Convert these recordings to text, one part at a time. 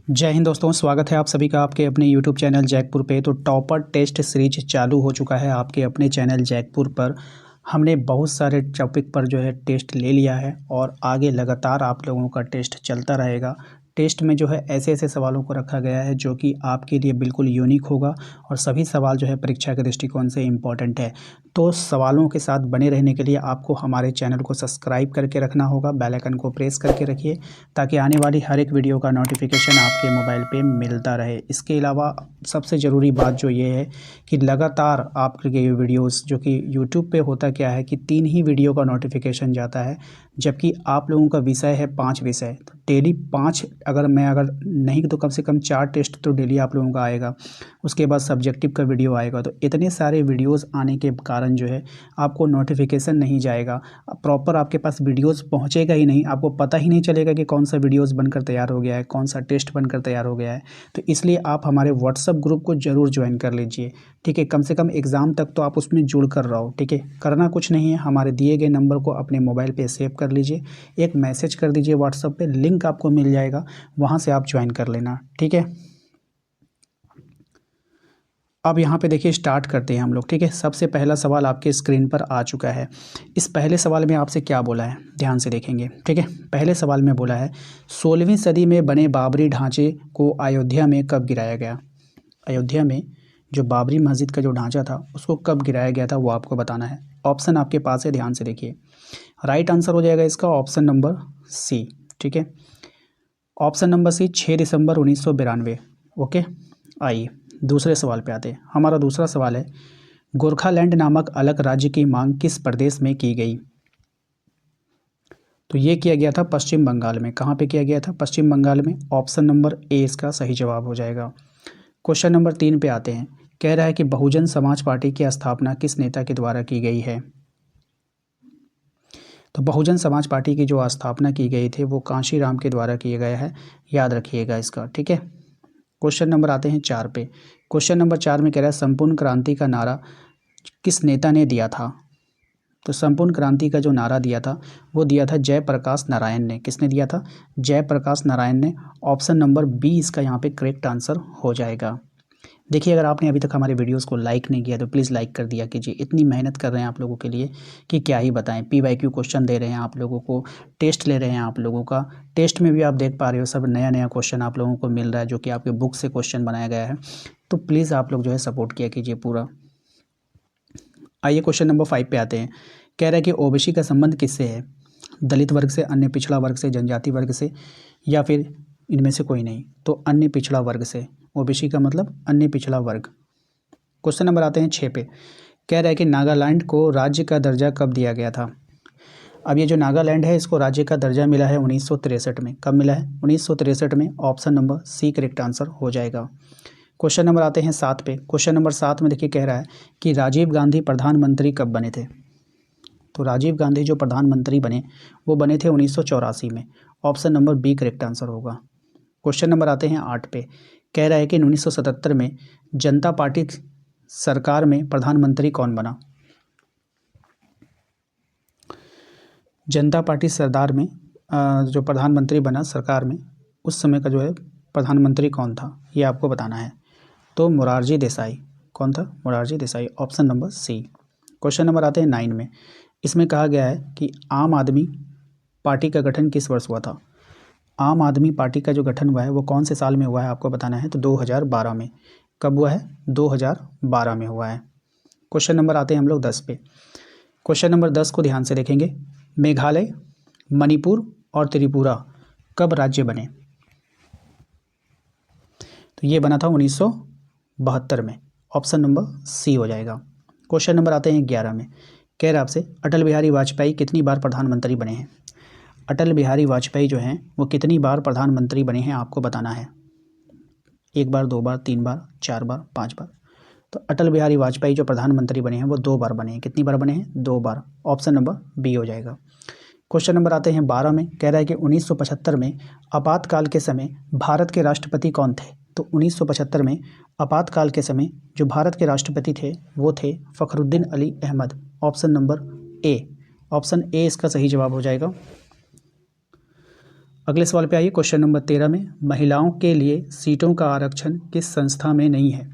जय हिंद दोस्तों, स्वागत है आप सभी का आपके अपने YouTube चैनल जैकपुर पे। तो टॉपर टेस्ट सीरीज चालू हो चुका है आपके अपने चैनल जैकपुर पर। हमने बहुत सारे टॉपिक पर जो है टेस्ट ले लिया है और आगे लगातार आप लोगों का टेस्ट चलता रहेगा। टेस्ट में जो है ऐसे ऐसे सवालों को रखा गया है जो कि आपके लिए बिल्कुल यूनिक होगा और सभी सवाल जो है परीक्षा के दृष्टिकोण से इम्पॉर्टेंट है। तो सवालों के साथ बने रहने के लिए आपको हमारे चैनल को सब्सक्राइब करके रखना होगा, बेल आइकन को प्रेस करके रखिए ताकि आने वाली हर एक वीडियो का नोटिफिकेशन आपके मोबाइल पे मिलता रहे। इसके अलावा सबसे ज़रूरी बात जो ये है कि लगातार आपके ये वीडियोस जो कि यूट्यूब पे होता क्या है कि 3 ही वीडियो का नोटिफिकेशन जाता है, जबकि आप लोगों का विषय है 5 विषय। तो डेली 5 अगर नहीं तो कम से कम 4 टेस्ट तो डेली आप लोगों का आएगा। उसके बाद सब्जेक्टिव का वीडियो आएगा। तो इतने सारे वीडियोस आने के कारण जो है आपको नोटिफिकेशन नहीं जाएगा, प्रॉपर आपके पास वीडियोस पहुंचेगा ही नहीं, आपको पता ही नहीं चलेगा कि कौन सा वीडियोस बनकर तैयार हो गया है, कौन सा टेस्ट बनकर तैयार हो गया है। तो इसलिए आप हमारे व्हाट्सअप ग्रुप को ज़रूर ज्वाइन कर लीजिए, ठीक है। कम से कम एग्ज़ाम तक तो आप उसमें जुड़ कर रहो, ठीक है। करना कुछ नहीं है, हमारे दिए गए नंबर को अपने मोबाइल पे सेव कर लीजिए, एक मैसेज कर दीजिए व्हाट्सअप पे, लिंक आपको मिल जाएगा, वहाँ से आप ज्वाइन कर लेना, ठीक है। अब यहाँ पे देखिए स्टार्ट करते हैं हम लोग, ठीक है। सबसे पहला सवाल आपके स्क्रीन पर आ चुका है। इस पहले सवाल में आपसे क्या बोला है, ध्यान से देखेंगे, ठीक है। पहले सवाल में बोला है 16वीं सदी में बने बाबरी ढांचे को अयोध्या में कब गिराया गया। अयोध्या में जो बाबरी मस्जिद का जो ढांचा था उसको कब गिराया गया था वो आपको बताना है। ऑप्शन आपके पास है, ध्यान से देखिए। राइट आंसर हो जाएगा इसका ऑप्शन नंबर सी, ठीक है। ऑप्शन नंबर सी 6 दिसंबर 1992। ओके, आइए दूसरे सवाल पे आते हैं। हमारा दूसरा सवाल है गोरखालैंड नामक अलग राज्य की मांग किस प्रदेश में की गई। तो ये किया गया था पश्चिम बंगाल में। कहाँ पे किया गया था? पश्चिम बंगाल में। ऑप्शन नंबर ए इसका सही जवाब हो जाएगा। क्वेश्चन नंबर 3 पे आते हैं। कह रहा है कि बहुजन समाज पार्टी की स्थापना किस नेता के द्वारा की गई है। तो बहुजन समाज पार्टी की जो स्थापना की गई थी वो कांशीराम के द्वारा किया गया है, याद रखिएगा इसका, ठीक है। क्वेश्चन नंबर आते हैं 4 पे। क्वेश्चन नंबर 4 में कह रहा है संपूर्ण क्रांति का नारा किस नेता ने दिया था। तो संपूर्ण क्रांति का जो नारा दिया था वो दिया था जयप्रकाश नारायण ने। किसने दिया था? जयप्रकाश नारायण ने। ऑप्शन नंबर बी इसका यहाँ पे करेक्ट आंसर हो जाएगा। देखिए, अगर आपने अभी तक हमारे वीडियोस को लाइक नहीं किया तो प्लीज़ लाइक कर दिया कीजिए। इतनी मेहनत कर रहे हैं आप लोगों के लिए कि क्या ही बताएं। PYQ क्वेश्चन दे रहे हैं आप लोगों को, टेस्ट ले रहे हैं आप लोगों का। टेस्ट में भी आप देख पा रहे हो सब नया नया क्वेश्चन आप लोगों को मिल रहा है जो कि आपके बुक से क्वेश्चन बनाया गया है। तो प्लीज़ आप लोग जो है सपोर्ट किया कीजिए पूरा। आइए क्वेश्चन नंबर 5 पे आते हैं। कह रहा है कि ओबीसी का संबंध किससे है? दलित वर्ग से, अन्य पिछड़ा वर्ग से, जनजाति वर्ग से, या फिर इनमें से कोई नहीं। तो अन्य पिछड़ा वर्ग से। ओबीसी का मतलब अन्य पिछड़ा वर्ग। क्वेश्चन नंबर आते हैं 6 पे। कह रहा है कि नागालैंड को राज्य का दर्जा कब दिया गया था। अब ये जो नागालैंड है इसको राज्य का दर्जा मिला है 1963 में। कब मिला है? 1963 में। Option number C correct answer हो जाएगा। क्वेश्चन नंबर आते हैं 7 पे। क्वेश्चन नंबर 7 में देखिए कह रहा है कि राजीव गांधी प्रधानमंत्री कब बने थे। तो राजीव गांधी जो प्रधानमंत्री बने वो बने थे 1984 में। Option number B correct answer होगा। क्वेश्चन नंबर आते हैं 8 पे। कह रहा है कि 1977 में जनता पार्टी सरकार में प्रधानमंत्री कौन बना। जनता पार्टी सरदार में जो प्रधानमंत्री बना सरकार में, उस समय का जो है प्रधानमंत्री कौन था ये आपको बताना है। तो मोरारजी देसाई। कौन था? Morarji Desai. Option number C. Question number आते हैं 9 में। इसमें कहा गया है कि आम आदमी पार्टी का गठन किस वर्ष हुआ था। आम आदमी पार्टी का जो गठन हुआ है वो कौन से साल में हुआ है आपको बताना है। तो 2012 में। कब हुआ है? 2012 में हुआ है। क्वेश्चन नंबर आते हैं हम लोग 10 पे। क्वेश्चन नंबर 10 को ध्यान से देखेंगे। मेघालय, मणिपुर और त्रिपुरा कब राज्य बने। तो ये बना था 1972 में। ऑप्शन नंबर सी हो जाएगा। क्वेश्चन नंबर आते हैं 11 में। कह रहा आपसे अटल बिहारी वाजपेयी कितनी बार प्रधानमंत्री बने हैं। अटल बिहारी वाजपेयी जो हैं वो कितनी बार प्रधानमंत्री बने हैं आपको बताना है। 1 बार, 2 बार, 3 बार, 4 बार, 5 बार। तो अटल बिहारी वाजपेयी जो प्रधानमंत्री बने हैं वो 2 बार बने हैं। कितनी बार बने हैं? 2 बार। ऑप्शन नंबर बी हो जाएगा। क्वेश्चन नंबर आते हैं 12 में। कह रहा है कि 1975 में आपातकाल के समय भारत के राष्ट्रपति कौन थे। तो 1975 में आपातकाल के समय जो भारत के राष्ट्रपति थे वो थे Fakhruddin Ali Ahmed. Option number A. Option A इसका सही जवाब हो जाएगा। अगले सवाल पे आइए। क्वेश्चन नंबर 13 में महिलाओं के लिए सीटों का आरक्षण किस संस्था में नहीं है?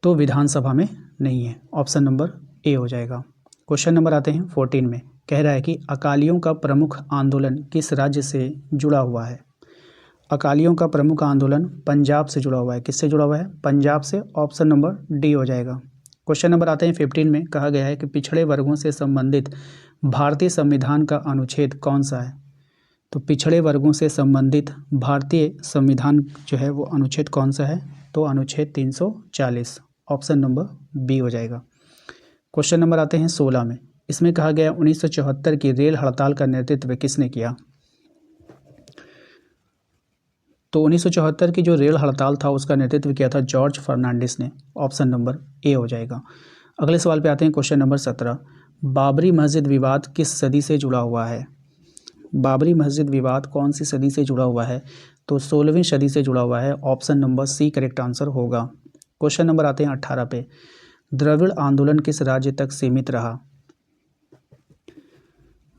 तो विधानसभा में नहीं है। ऑप्शन नंबर ए हो जाएगा। क्वेश्चन नंबर आते हैं 14 में, कह रहा है कि अकालियों का प्रमुख आंदोलन किस राज्य से जुड़ा हुआ है? अकालियों का प्रमुख आंदोलन पंजाब से जुड़ा हुआ है। किससे जुड़ा हुआ है? पंजाब से। ऑप्शन नंबर डी हो जाएगा। क्वेश्चन नंबर आते हैं 15 में, कहा गया है कि पिछड़े वर्गों से संबंधित भारतीय संविधान का अनुच्छेद कौन सा है? तो पिछड़े वर्गों से संबंधित भारतीय संविधान जो है वो अनुच्छेद कौन सा है? तो अनुच्छेद 340। ऑप्शन नंबर बी हो जाएगा। क्वेश्चन नंबर आते हैं 16 में, इसमें कहा गया 1974 की रेल हड़ताल का नेतृत्व किसने किया? तो 1974 की जो रेल हड़ताल था उसका नेतृत्व किया था जॉर्ज फर्नांडिस ने। ऑप्शन नंबर ए हो जाएगा। अगले सवाल पे आते हैं। क्वेश्चन नंबर 17, बाबरी मस्जिद विवाद किस सदी से जुड़ा हुआ है? बाबरी मस्जिद विवाद कौन सी सदी से जुड़ा हुआ है? तो 16वीं सदी से जुड़ा हुआ है। Option number C correct answer होगा। क्वेश्चन नंबर आते हैं 18 पे, द्रविड़ आंदोलन किस राज्य तक सीमित रहा?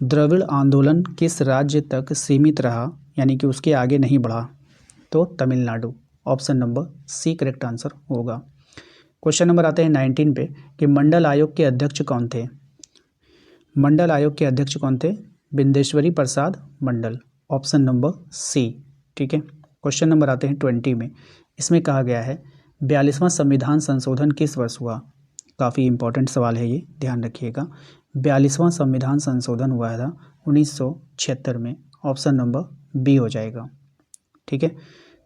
द्रविड़ आंदोलन किस राज्य तक सीमित रहा, यानी कि उसके आगे नहीं बढ़ा? तो Tamil Nadu. Option number C correct answer होगा। क्वेश्चन नंबर आते हैं 19 पे कि मंडल आयोग के अध्यक्ष कौन थे? मंडल आयोग के अध्यक्ष कौन थे? Bindeshwari Prasad Mandal. Option number C. ठीक है। क्वेश्चन नंबर आते हैं 20 में, इसमें कहा गया है 42वां संविधान संशोधन किस वर्ष हुआ? काफ़ी इंपॉर्टेंट सवाल है ये, ध्यान रखिएगा। 42वां संविधान संशोधन हुआ था 1976 में। ऑप्शन नंबर बी हो जाएगा। ठीक है।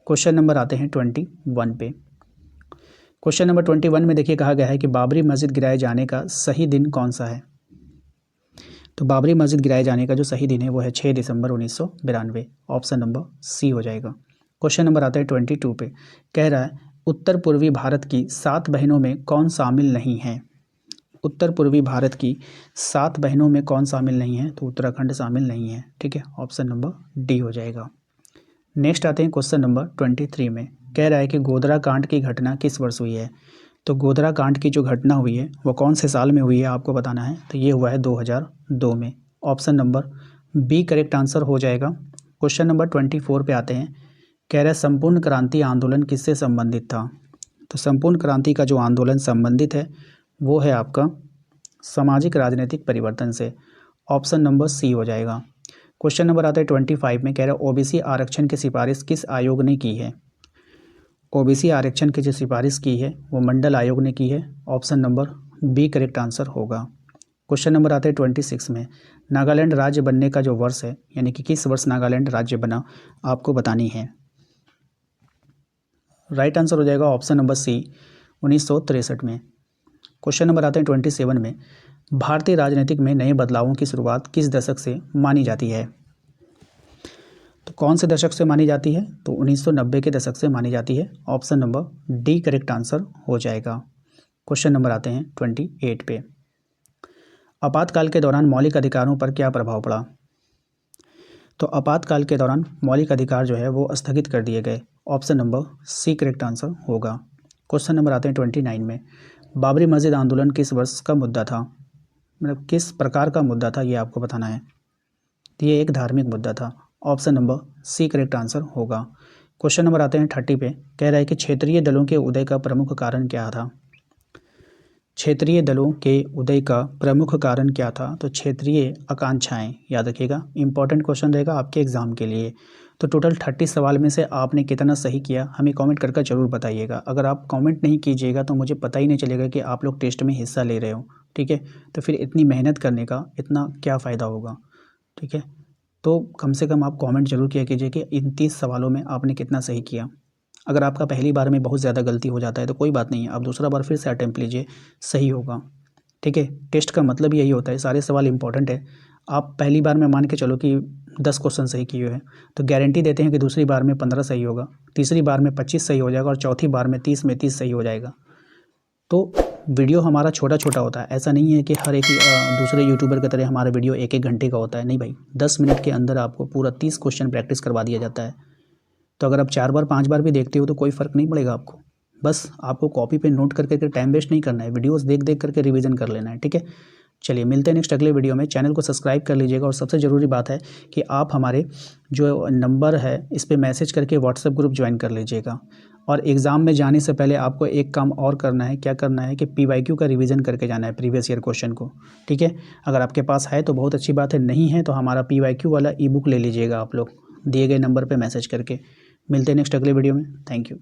क्वेश्चन नंबर आते हैं 21 पे। क्वेश्चन नंबर 21 में देखिए, कहा गया है कि बाबरी मस्जिद गिराए जाने का सही दिन कौन सा है? तो बाबरी मस्जिद गिराए जाने का जो सही दिन है वो है 6 दिसंबर 1992। ऑप्शन नंबर सी हो जाएगा। क्वेश्चन नंबर आता है 22 पे, कह रहा है उत्तर पूर्वी भारत की 7 बहनों में कौन शामिल नहीं है? उत्तर पूर्वी भारत की 7 बहनों में कौन शामिल नहीं है? तो उत्तराखंड शामिल नहीं है। ठीक है। ऑप्शन नंबर डी हो जाएगा। नेक्स्ट आते हैं क्वेश्चन नंबर 23 में, कह रहा है कि गोधरा कांड की घटना किस वर्ष हुई है? तो गोधरा कांड की जो घटना हुई है वो कौन से साल में हुई है आपको बताना है। तो ये हुआ है 2002 में। Option number B correct answer हो जाएगा। क्वेश्चन नंबर 24 पे आते हैं, कह रहा है संपूर्ण क्रांति आंदोलन किससे संबंधित था? तो संपूर्ण क्रांति का जो आंदोलन संबंधित है वो है आपका सामाजिक राजनीतिक परिवर्तन से। ऑप्शन नंबर सी हो जाएगा। क्वेश्चन नंबर आता है 25 में, कह रहा है ओबीसी आरक्षण की सिफारिश किस आयोग ने की है? ओबीसी आरक्षण की जो सिफारिश की है वो मंडल आयोग ने की है। Option number B correct answer होगा। क्वेश्चन नंबर आता है 26 में, नागालैंड राज्य बनने का जो वर्ष है, यानी कि किस वर्ष नागालैंड राज्य बना, आपको बतानी है। राइट आंसर हो जाएगा ऑप्शन नंबर सी 1963 में। क्वेश्चन नंबर आते हैं 27 में, भारतीय राजनीतिक में नए बदलावों की शुरुआत किस दशक से मानी जाती है? तो कौन से दशक से मानी जाती है? तो 1990 के दशक से मानी जाती है। Option number D correct answer हो जाएगा। क्वेश्चन नंबर आते हैं 28 पे, आपातकाल के दौरान मौलिक अधिकारों पर क्या प्रभाव पड़ा? तो आपातकाल के दौरान मौलिक अधिकार जो है वो स्थगित कर दिए गए। Option number C correct answer होगा। क्वेश्चन नंबर आते हैं 29 में, बाबरी मस्जिद आंदोलन किस वर्ष का मुद्दा था? मतलब किस प्रकार का मुद्दा था ये आपको बताना है। तो ये एक धार्मिक मुद्दा था। Option number C correct answer होगा। क्वेश्चन नंबर आते हैं 30 पे, कह रहा है कि क्षेत्रीय दलों के उदय का प्रमुख कारण क्या था? क्षेत्रीय दलों के उदय का प्रमुख कारण क्या था? तो क्षेत्रीय आकांक्षाएं, याद रखिएगा, इंपॉर्टेंट क्वेश्चन रहेगा आपके एग्जाम के लिए। तो टोटल 30 सवाल में से आपने कितना सही किया हमें कमेंट करके ज़रूर बताइएगा। अगर आप कमेंट नहीं कीजिएगा तो मुझे पता ही नहीं चलेगा कि आप लोग टेस्ट में हिस्सा ले रहे हो। ठीक है। तो फिर इतनी मेहनत करने का इतना क्या फ़ायदा होगा। ठीक है। तो कम से कम आप कमेंट जरूर किया कीजिए कि इन 30 सवालों में आपने कितना सही किया। अगर आपका पहली बार में बहुत ज़्यादा गलती हो जाता है तो कोई बात नहीं है, आप दूसरा बार फिर से अटेम्प्ट लीजिए, सही होगा। ठीक है। टेस्ट का मतलब यही होता है, सारे सवाल इंपॉर्टेंट है। आप पहली बार में मान के चलो कि 10 क्वेश्चन सही किए हैं तो गारंटी देते हैं कि दूसरी बार में 15 सही होगा, तीसरी बार में 25 सही हो जाएगा और चौथी बार में 30 में 30 सही हो जाएगा। तो वीडियो हमारा छोटा छोटा होता है, ऐसा नहीं है कि हर एक दूसरे यूट्यूबर की तरह हमारा वीडियो 1-1 घंटे का होता है। नहीं भाई, 10 मिनट के अंदर आपको पूरा 30 क्वेश्चन प्रैक्टिस करवा दिया जाता है। तो अगर आप 4 बार 5 बार भी देखते हो तो कोई फ़र्क नहीं पड़ेगा आपको। बस आपको कॉपी पे नोट करके टाइम वेस्ट नहीं करना है, वीडियोस देख देख करके रिवीजन कर लेना है। ठीक है। चलिए मिलते हैं नेक्स्ट अगले वीडियो में। चैनल को सब्सक्राइब कर लीजिएगा और सबसे ज़रूरी बात है कि आप हमारे जो नंबर है इस पे मैसेज करके व्हाट्सएप ग्रुप ज्वाइन कर लीजिएगा। और एग्ज़ाम में जाने से पहले आपको एक काम और करना है, क्या करना है कि PYQ का रिवीजन करके जाना है प्रीवियस ईयर क्वेश्चन को, ठीक है। अगर आपके पास है तो बहुत अच्छी बात है, नहीं है तो हमारा PYQ वाला ई बुक ले लीजिएगा आप लोग दिए गए नंबर पर मैसेज करके। मिलते हैं नेक्स्ट अगले वीडियो में। Thank you.